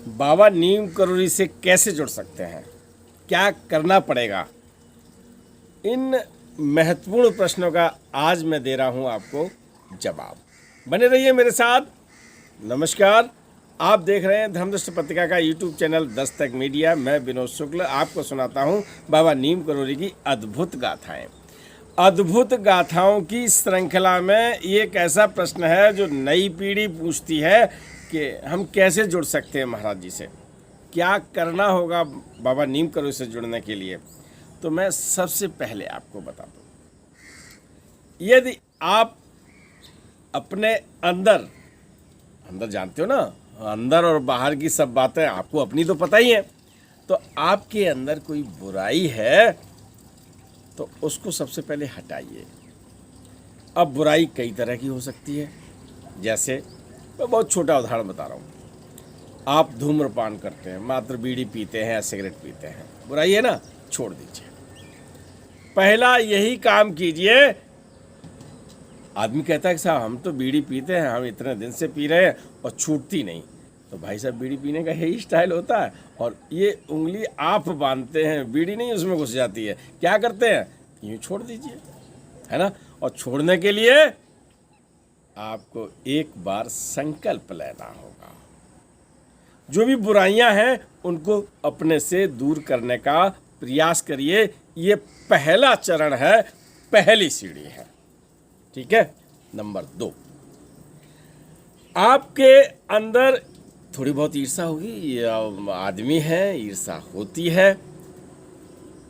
बाबा नीम करोली से कैसे जुड़ सकते हैं, क्या करना पड़ेगा, इन महत्वपूर्ण प्रश्नों का आज मैं दे रहा हूं आपको जवाब। बने रहिए मेरे साथ। नमस्कार, आप देख रहे हैं धर्मदृष्टि पत्रिका का यूट्यूब चैनल दस्तक मीडिया। मैं विनोद शुक्ल आपको सुनाता हूं बाबा नीम करोली की अद्भुत गाथाएं। अद्भुत गाथाओं की श्रृंखला में एक ऐसा प्रश्न है जो नई पीढ़ी पूछती है कि हम कैसे जुड़ सकते हैं महाराज जी से, क्या करना होगा बाबा नीम करोली से जुड़ने के लिए। तो मैं सबसे पहले आपको बता दूं, यदि आप अपने अंदर जानते हो ना, अंदर और बाहर की सब बातें आपको अपनी तो पता ही है, तो आपके अंदर कोई बुराई है तो उसको सबसे पहले हटाइए। अब बुराई कई तरह की हो सकती है, जैसे मैं बहुत छोटा उदाहरण बता रहा हूँ। आप धूम्रपान करते हैं, मात्र बीड़ी पीते हैं या सिगरेट पीते हैं, बुराई है ना, छोड़ दीजिए। पहला यही काम कीजिए। आदमी कहता है कि साहब हम तो बीड़ी पीते हैं, हम इतने दिन से पी रहे हैं और छूटती नहीं। तो भाई साहब, बीड़ी पीने का यही स्टाइल होता है, और ये उंगली आप बांधते हैं, बीड़ी नहीं उसमें घुस जाती है। क्या करते हैं, यूँ छोड़ दीजिए, है ना। और छोड़ने के लिए आपको एक बार संकल्प लेना होगा। जो भी बुराइयां हैं उनको अपने से दूर करने का प्रयास करिए। ये पहला चरण है, पहली सीढ़ी है, ठीक है। नंबर 2, आपके अंदर थोड़ी बहुत ईर्ष्या होगी, ये आदमी है, ईर्ष्या होती है,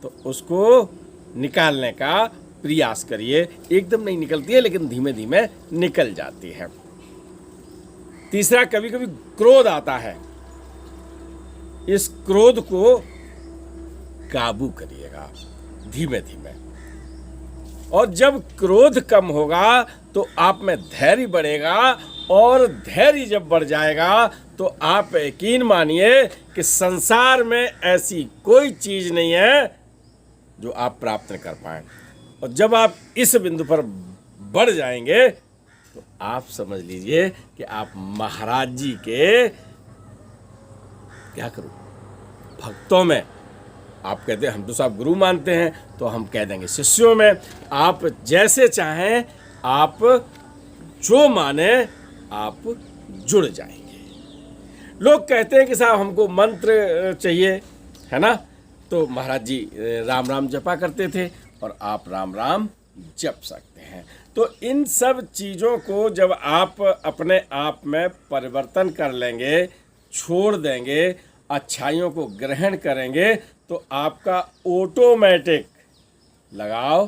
तो उसको निकालने का प्रयास करिए। एकदम नहीं निकलती है, लेकिन धीमे धीमे निकल जाती है। तीसरा, कभी कभी क्रोध आता है, इस क्रोध को काबू करिएगा धीमे धीमे। और जब क्रोध कम होगा तो आप में धैर्य बढ़ेगा, और धैर्य जब बढ़ जाएगा तो आप यकीन मानिए कि संसार में ऐसी कोई चीज नहीं है जो आप प्राप्त न कर पाए। और जब आप इस बिंदु पर बढ़ जाएंगे तो आप समझ लीजिए कि आप महाराज जी के, क्या करूं, भक्तों में, आप कहते हैं हम तो साहब गुरु मानते हैं, तो हम कह देंगे शिष्यों में। आप जैसे चाहें, आप जो माने, आप जुड़ जाएंगे। लोग कहते हैं कि साहब हमको मंत्र चाहिए, है ना, तो महाराज जी राम राम जपा करते थे, और आप राम राम जप सकते हैं। तो इन सब चीज़ों को जब आप अपने आप में परिवर्तन कर लेंगे, छोड़ देंगे, अच्छाइयों को ग्रहण करेंगे, तो आपका ऑटोमेटिक लगाव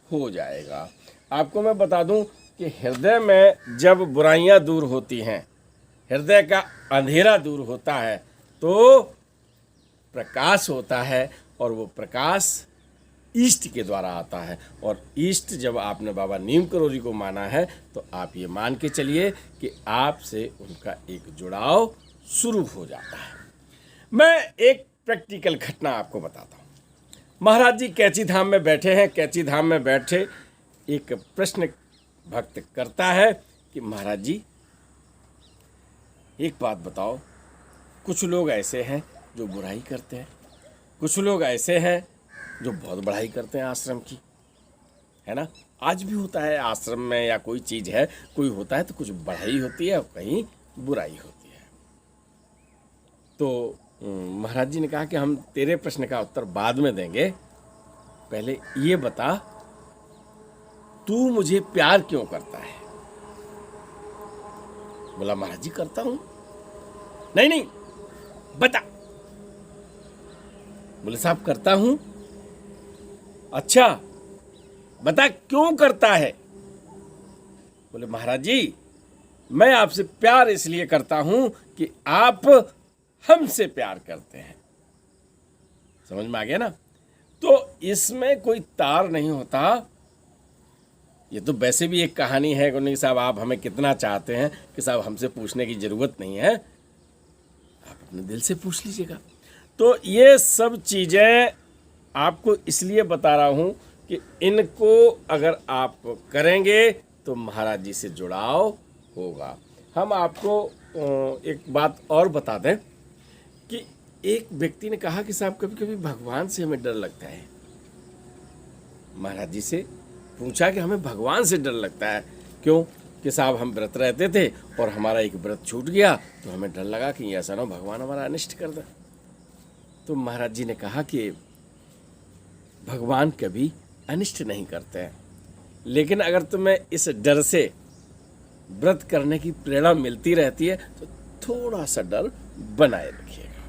हो जाएगा। आपको मैं बता दूं कि हृदय में जब बुराइयां दूर होती हैं, हृदय का अंधेरा दूर होता है, तो प्रकाश होता है, और वो प्रकाश ईष्ट के द्वारा आता है। और ईष्ट जब आपने बाबा नीम करोली को माना है, तो आप ये मान के चलिए कि आपसे उनका एक जुड़ाव शुरू हो जाता है। मैं एक प्रैक्टिकल घटना आपको बताता हूँ। महाराज जी कैची धाम में बैठे हैं। कैची धाम में बैठे एक प्रश्न भक्त करता है कि महाराज जी एक बात बताओ, कुछ लोग ऐसे हैं जो बुराई करते हैं, कुछ लोग ऐसे हैं जो बहुत बढ़ाई करते हैं आश्रम की, है ना। आज भी होता है आश्रम में, या कोई चीज़ है, कोई होता है तो कुछ बढ़ाई होती है और कहीं बुराई होती है। तो महाराज जी ने कहा कि हम तेरे प्रश्न का उत्तर बाद में देंगे, पहले ये बता, तू मुझे प्यार क्यों करता है। बोला महाराज जी करता हूं। नहीं नहीं, बता। बोले साहब करता हूं। अच्छा बता क्यों करता है। बोले महाराज जी मैं आपसे प्यार इसलिए करता हूं कि आप हमसे प्यार करते हैं। समझ में आ गया ना। तो इसमें कोई तार नहीं होता। ये तो वैसे भी एक कहानी है कि साहब आप हमें कितना चाहते हैं कि साहब हमसे पूछने की ज़रूरत नहीं है, आप अपने दिल से पूछ लीजिएगा। तो ये सब चीज़ें आपको इसलिए बता रहा हूँ कि इनको अगर आप करेंगे तो महाराज जी से जुड़ाव होगा। हम आपको एक बात और बता दें कि एक व्यक्ति ने कहा कि साहब कभी कभी भगवान से हमें डर लगता है। महाराज जी से पूछा कि हमें भगवान से डर लगता है क्यों? कि साहब हम व्रत रहते थे और हमारा एक व्रत छूट गया तो हमें डर लगा कि ऐसा ना हो भगवान हमारा अनिष्ट कर दे। तो महाराज जी ने कहा कि भगवान कभी अनिष्ट नहीं करते हैं, लेकिन अगर तुम्हें इस डर से व्रत करने की प्रेरणा मिलती रहती है तो थोड़ा सा डर बनाए रखिएगा,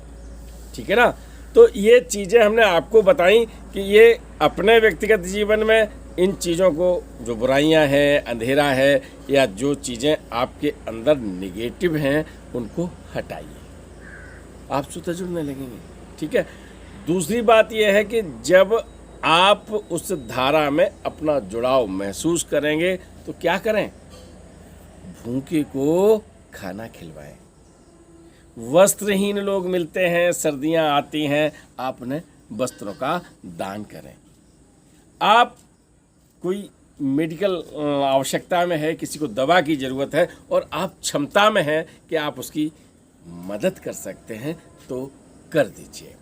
ठीक है ना। तो ये चीज़ें हमने आपको बताई कि ये अपने व्यक्तिगत जीवन में इन चीज़ों को, जो बुराइयां हैं, अंधेरा है, या जो चीज़ें आपके अंदर निगेटिव हैं उनको हटाइए, आप स्वतः जुड़ने लगेंगे, ठीक है। दूसरी बात यह है कि जब आप उस धारा में अपना जुड़ाव महसूस करेंगे तो क्या करें? भूखे को खाना खिलवाएं। वस्त्रहीन लोग मिलते हैं, सर्दियां आती हैं, आप उन्हें वस्त्रों का दान करें। आप कोई मेडिकल आवश्यकता में है, किसी को दवा की ज़रूरत है और आप क्षमता में हैं कि आप उसकी मदद कर सकते हैं तो कर दीजिए।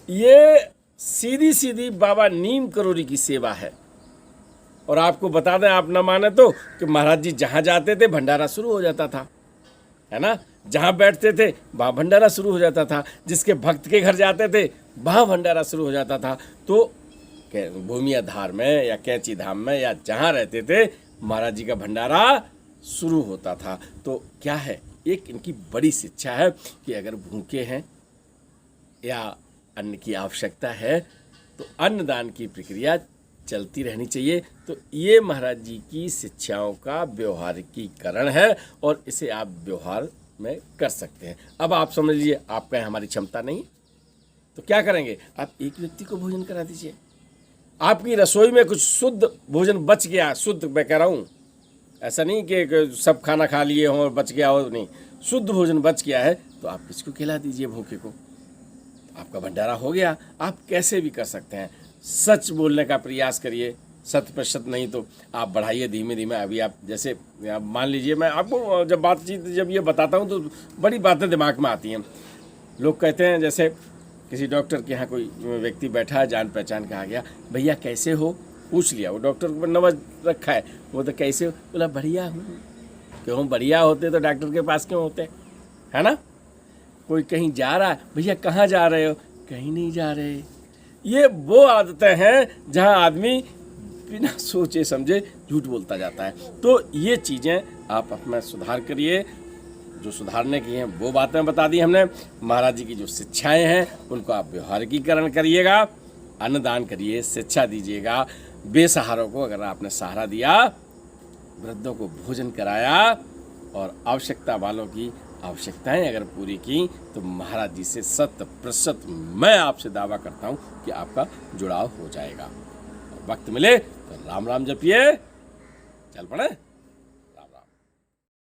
ये सीधी सीधी बाबा नीम करोड़ी की सेवा है। और आपको बता दें, आप न माने तो, कि महाराज जी जहाँ जाते थे भंडारा शुरू हो जाता था, है ना। जहाँ बैठते थे वहाँ भंडारा शुरू हो जाता था, जिसके भक्त के घर जाते थे वहाँ भंडारा शुरू हो जाता था। तो भूमिया धार में या कैंची धाम में या जहाँ रहते थे महाराज जी का भंडारा शुरू होता था। तो क्या है, एक इनकी बड़ी शिक्षा है कि अगर भूखे हैं या अन्न की आवश्यकता है तो अन्नदान की प्रक्रिया चलती रहनी चाहिए। तो ये महाराज जी की शिक्षाओं का व्यवहारिकीकरण है और इसे आप व्यवहार में कर सकते हैं। अब आप समझ लीजिए आप कहें हमारी क्षमता नहीं, तो क्या करेंगे? आप एक व्यक्ति को भोजन करा दीजिए। आपकी रसोई में कुछ शुद्ध भोजन बच गया, शुद्ध मैं कह रहा हूँ, ऐसा नहीं कि सब खाना खा लिए हों और बच गया हो, नहीं, शुद्ध भोजन बच गया है तो आप किसको खिला दीजिए, भूखे को। आपका भंडारा हो गया। आप कैसे भी कर सकते हैं, सच बोलने का प्रयास करिए, 100% नहीं तो आप बढ़ाइए धीमे धीमे। अभी आप जैसे आप मान लीजिए, मैं आपको जब बातचीत जब ये बताता हूँ तो बड़ी बातें दिमाग में आती हैं। लोग कहते हैं, जैसे किसी डॉक्टर के यहाँ कोई व्यक्ति बैठा है, जान पहचान का आ गया, भैया कैसे हो, पूछ लिया। वो डॉक्टर को नमज रखा है, वो तो कैसे हो, बोला बढ़िया हूँ। क्यों बढ़िया होते तो डॉक्टर के पास क्यों होते, है ना। कोई कहीं जा रहा है, भैया कहाँ जा रहे हो, कहीं नहीं जा रहे। ये वो आदतें हैं जहाँ आदमी बिना सोचे समझे झूठ बोलता जाता है। तो ये चीज़ें आप अपना सुधार करिए। जो सुधारने की हैं वो बातें बता दी हमने। महाराज जी की जो शिक्षाएं हैं उनको आप व्यवहारिकीकरण करिएगा, अन्नदान करिए, शिक्षा दीजिएगा, बेसहारों को अगर आपने सहारा दिया, वृद्धों को भोजन कराया और आवश्यकता वालों की आवश्यकताएं अगर पूरी की तो महाराज जी से 100% मैं आपसे दावा करता हूं कि आपका जुड़ाव हो जाएगा। वक्त मिले तो राम राम जपिए, चल पड़े।